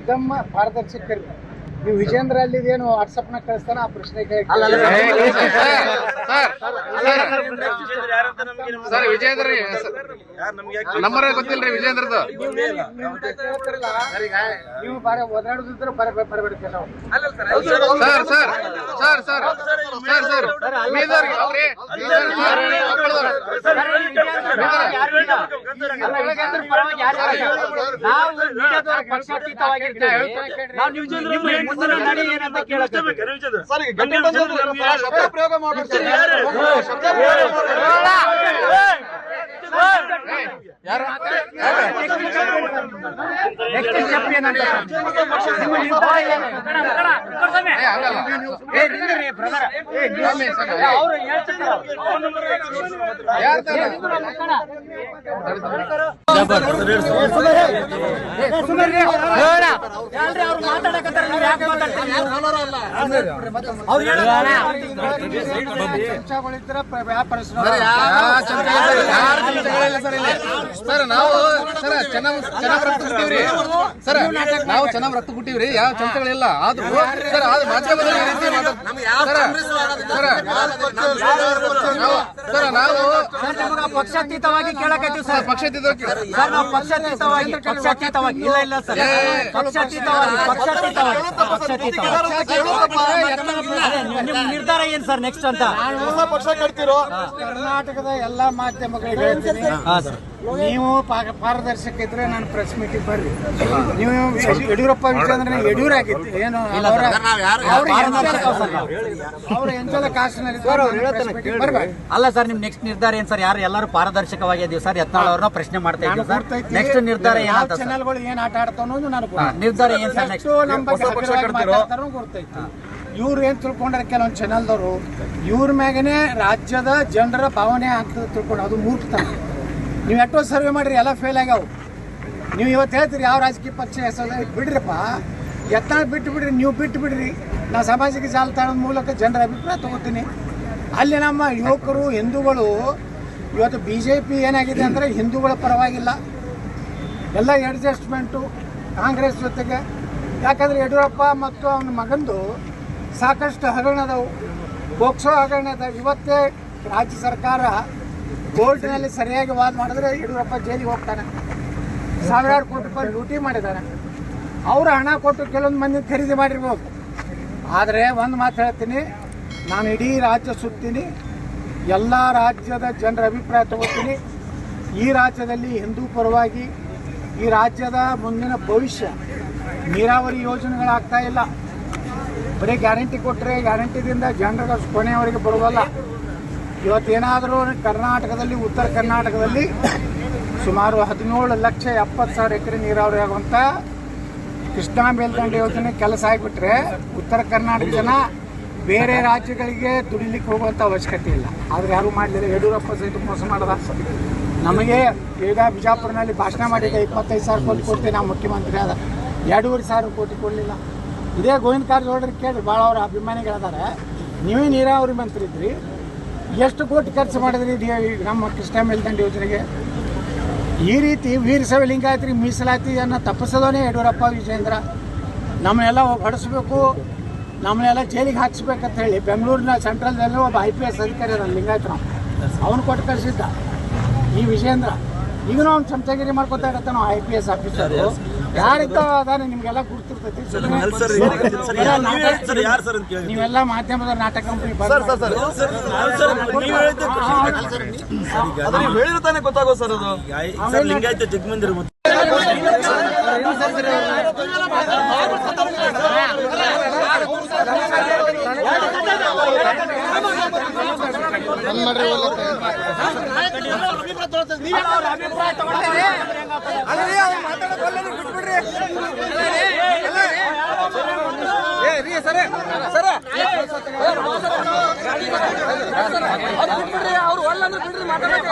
एकदम पारदर्शक ನೀವು ವಿಜೇಂದ್ರ ಅಲ್ಲಿದೇನು ವಾಟ್ಸ್ಆಪ್ ನ ಕಳಿಸ್ತಾನ ಆ ಪ್ರಶ್ನೆ ಸರ್ ವಿಜೇಂದ್ರ ನಂಬರ್ ಗೊತ್ತಿಲ್ರಿ ವಿಜೇಂದ್ರದ್ದು ನೀವು ಬಾರ ಓದಾಡುದಿದ್ರೆ ಬರಬೇಡ್ತೀವಿ ನಾವು sir sir sir sir sir sir ಪ್ರಯೋಗ ಮಾಡ್ತಾರೆ ಸರ್ ನಾವು ಸರ್ ಚೆನ್ನಾಗ್ ರಕ್ತ ಕೊಟ್ಟಿವ್ರಿ ಸರ್ ನಾವು ಚೆನ್ನಾಗ್ ರಕ್ತ ಕೊಟ್ಟಿವ್ರಿ ಯಾವ ಚಮಚಗಳಿಲ್ಲ ಆದ್ರೂ ಸರ್ ಆದ್ರೆ ಮಾಧ್ಯಮದಲ್ಲಿ ಈ ರೀತಿ ಸರ್ ನಾವು ಪಕ್ಷಾತೀತವಾಗಿ ಕೇಳಕತ್ತೀವಿ ಸರ್. ಪಕ್ಷಾತೀತವಾಗಿ ಸರ್ ನಾವು ಪಕ್ಷಾತೀತವಾಗಿ ಇಲ್ಲ ಇಲ್ಲ ಸರ್ ನಿಮ್ ನಿರ್ಧಾರ ಏನ್ ಸರ್ ನೆಕ್ಸ್ಟ್ ಅಂತ ಪಕ್ಷ ಕಟ್ತಿರೋ ಕರ್ನಾಟಕದ ಎಲ್ಲಾ ಮಾಧ್ಯಮಗಳಿಗೆ ಹೇಳ್ತೀನಿ, ನೀವು ಪಾರದರ್ಶಕ ಇದ್ರೆ ನಾನು ಪ್ರೆಸ್ ಮೀಟಿಂಗ್ ಬರ್ರಿ. ನೀವು ಯಡಿಯೂರಪ್ಪ ವಿಜೇಂದ್ರ ಯಡಿಯೂರಾಗಿತ್ತು ಏನು ಅವ್ರ ಎಂಜಲ ಕಾಸ್ಟ್ನಲ್ಲಿ ಬರ್ಬೇಕು. ಅಲ್ಲ ಸರ್ ನಿಮ್ ನೆಕ್ಸ್ಟ್ ನಿರ್ಧಾರ ಏನ್ ಸರ್? ಯಾರು ಎಲ್ಲರೂ ಪಾರದರ್ಶಕವಾಗಿ ಇದೀವಿ ಸರ್. ಯತ್ನಾಳ್ ಅವ್ರನ್ನ ಪ್ರಶ್ನೆ ಮಾಡ್ತಾ ಇದ್ದೀವಿ ಸರ್. ನೆಕ್ಸ್ಟ್ ನಿರ್ಧಾರ ಏನ್ ಚಾನೆಲ್ಗಳು ಏನ್ ಆಟ ಆಡ್ತಾವ ಅನ್ನೋದು ನನಗೆ ನಿರ್ಧಾರ ಏನ್ ಸರ್ ನೆಕ್ಸ್ಟ್ ನಮ್ಮ ಗೊತ್ತೈತಿ. ಇವ್ರು ಏನ್ ತಿಳ್ಕೊಂಡ್ರೆ ಕೆಲವೊಂದು ಚಾನೆಲ್ದವರು ಇವ್ರ ಮ್ಯಾಗನೆ ರಾಜ್ಯದ ಜನರ ಭಾವನೆ ಆಗ್ತದೆ ತಿಳ್ಕೊಂಡು ಅದು ಮೂರ್ಖತನ. ನೀವು ಎಷ್ಟೋ ಸರ್ವೆ ಮಾಡಿರಿ ಎಲ್ಲ ಫೇಲ್ ಆಗ್ಯಾವ. ನೀವು ಇವತ್ತು ಹೇಳ್ತೀರಿ ಯಾವ ರಾಜಕೀಯ ಪಕ್ಷ ಹೆಸರು ಬಿಡ್ರಿಪ್ಪ, ಯತ್ನಾಳ್ ಬಿಟ್ಟು ಬಿಡ್ರಿ, ನೀವು ಬಿಟ್ಟು ಬಿಡ್ರಿ. ನಾ ಸಾಮಾಜಿಕ ಜಾಲತಾಣದ ಮೂಲಕ ಜನರ ಅಭಿಪ್ರಾಯ ತಗೋತೀನಿ. ಅಲ್ಲಿ ನಮ್ಮ ಯುವಕರು ಹಿಂದೂಗಳು ಇವತ್ತು BJP ಏನಾಗಿದೆ ಅಂದರೆ ಹಿಂದೂಗಳ ಪರವಾಗಿಲ್ಲ, ಎಲ್ಲ ಅಡ್ಜಸ್ಟ್ಮೆಂಟು ಕಾಂಗ್ರೆಸ್ ಜೊತೆಗೆ. ಯಾಕಂದರೆ ಯಡಿಯೂರಪ್ಪ ಮತ್ತು ಅವನ ಮಗಂದು ಸಾಕಷ್ಟು ಹಗರಣದವು, ಪೋಕ್ಸೋ ಹಗರಣದ. ಇವತ್ತೇ ರಾಜ್ಯ ಸರ್ಕಾರ ಕೋರ್ಟ್ನಲ್ಲಿ ಸರಿಯಾಗಿ ವಾದ ಮಾಡಿದ್ರೆ ಯಡಿಯೂರಪ್ಪ ಜೈಲಿಗೆ ಹೋಗ್ತಾನೆ. ಸಾವಿರಾರು ಕೋಟಿ ರೂಪಾಯಿ ಲೂಟಿ ಮಾಡಿದ್ದಾನೆ. ಅವರು ಹಣ ಕೊಟ್ಟು ಕೆಲವೊಂದು ಮಂದಿ ಖರೀದಿ ಮಾಡಿರ್ಬೋದು. ಆದರೆ ಒಂದು ಮಾತು ಹೇಳ್ತೀನಿ, ನಾನು ಇಡೀ ರಾಜ್ಯ ಸುತ್ತೀನಿ, ಎಲ್ಲ ರಾಜ್ಯದ ಜನರ ಅಭಿಪ್ರಾಯ ತಗೋತೀನಿ. ಈ ರಾಜ್ಯದಲ್ಲಿ ಹಿಂದೂ ಪರವಾಗಿ ಈ ರಾಜ್ಯದ ಮುಂದಿನ ಭವಿಷ್ಯ ನೀರಾವರಿ ಯೋಜನೆಗಳಾಗ್ತಾ ಇಲ್ಲ. ಬರೀ ಗ್ಯಾರಂಟಿ ಕೊಟ್ಟರೆ ಗ್ಯಾರಂಟಿದಿಂದ ಜನರ ಕೊನೆಯವರೆಗೆ ಬರೋದಲ್ಲ. ಇವತ್ತೇನಾದರೂ ಕರ್ನಾಟಕದಲ್ಲಿ ಉತ್ತರ ಕರ್ನಾಟಕದಲ್ಲಿ ಸುಮಾರು 17,70,000 ಎಕರೆ ನೀರಾವರಿ ಆಗುವಂಥ ಕೃಷ್ಣಾ ಮೇಲ್ದಂಡೆ ಯೋಜನೆ ಕೆಲಸ ಆಗಿಬಿಟ್ರೆ ಉತ್ತರ ಕರ್ನಾಟಕ ಜನ ಬೇರೆ ರಾಜ್ಯಗಳಿಗೆ ದುಡಿಲಿಕ್ಕೆ ಹೋಗುವಂಥ ಅವಶ್ಯಕತೆ ಇಲ್ಲ. ಆದರೆ ಯಾರು ಮಾಡಲಿಲ್ಲ. ಯಡಿಯೂರಪ್ಪ ಸಹಿತ ಮೋಸ ಮಾಡಿದ. ನಮಗೆ ಈಗ ಬಿಜಾಪುರನಲ್ಲಿ ಭಾಷಣ ಮಾಡಿದ 25,000 ಕೋಟಿ ಕೊಡ್ತೀವಿ ನಾವು ಮುಖ್ಯಮಂತ್ರಿ ಆದ, 2,500 ಕೋಟಿ ಕೊಡಲಿಲ್ಲ. ಇದೇ ಗೋವಿಂದ ಕಾರಜೋಳರಿಗೆ ಕೇಳಿ, ಭಾಳ ಅವರ ಅಭಿಮಾನಿಗಳಿದ್ದಾರೆ. ನೀವೇ ನೀರಾವರಿ ಮಂತ್ರಿ ಇದ್ರಿ, ಎಷ್ಟು ಕೋಟಿ ಖರ್ಚು ಮಾಡಿದ್ರಿ ನಮ್ಮ ಕೃಷ್ಣಾ ಮೇಲ್ದಂಡೆ ಯೋಜನೆಗೆ? ಈ ರೀತಿ ವೀರಶೈವ ಲಿಂಗಾಯತರಿಗೆ ಮೀಸಲಾತಿಯನ್ನು ತಪ್ಪಿಸೋದೇ ಯಡಿಯೂರಪ್ಪ ವಿಜೇಂದ್ರ. ನಮ್ಮನ್ನೆಲ್ಲ ಹೊಡೆಸ್ಬೇಕು, ನಮ್ಮನ್ನೆಲ್ಲ ಜೈಲಿಗೆ ಹಾಕಿಸ್ಬೇಕಂತ ಹೇಳಿ ಬೆಂಗಳೂರಿನ ಸೆಂಟ್ರಲ್ನಲ್ಲಿ ಒಬ್ಬ IPS ಅಧಿಕಾರಿ ಅದ ಲಿಂಗಾಯತನ, ಅವನು ಕೊಟ್ಟು ಕಳಿಸಿದ್ದ ಈ ವಿಜೇಂದ್ರ. ಈಗನೂ ಅವ್ನು ಚಮಚಗಿರಿ ಮಾಡ್ಕೊತಾ ಇರತ್ತ ನಾವು IPS ಆಫೀಸರು. ಯಾರಿದ್ದ ಅದಾನೆ ನಿಮ್ಗೆಲ್ಲ ಗುರ್ತಿರ್ತೈತಿ. ನೀವೆಲ್ಲ ಮಾಧ್ಯಮದ ನಾಟಕ ಕಂಪನಿ ಹೇಳಿರ್ತಾನೆ ಗೊತ್ತಾಗೋ ಸರ್. ಅದು ಲಿಂಗಾಯತ ಜಗಮಂದಿರ ಅವ್ರು ಒಳ್ಳಂದ್ರೆ ಬಿಡ್ರಿ ಮಾತಾಡೋಕೆ.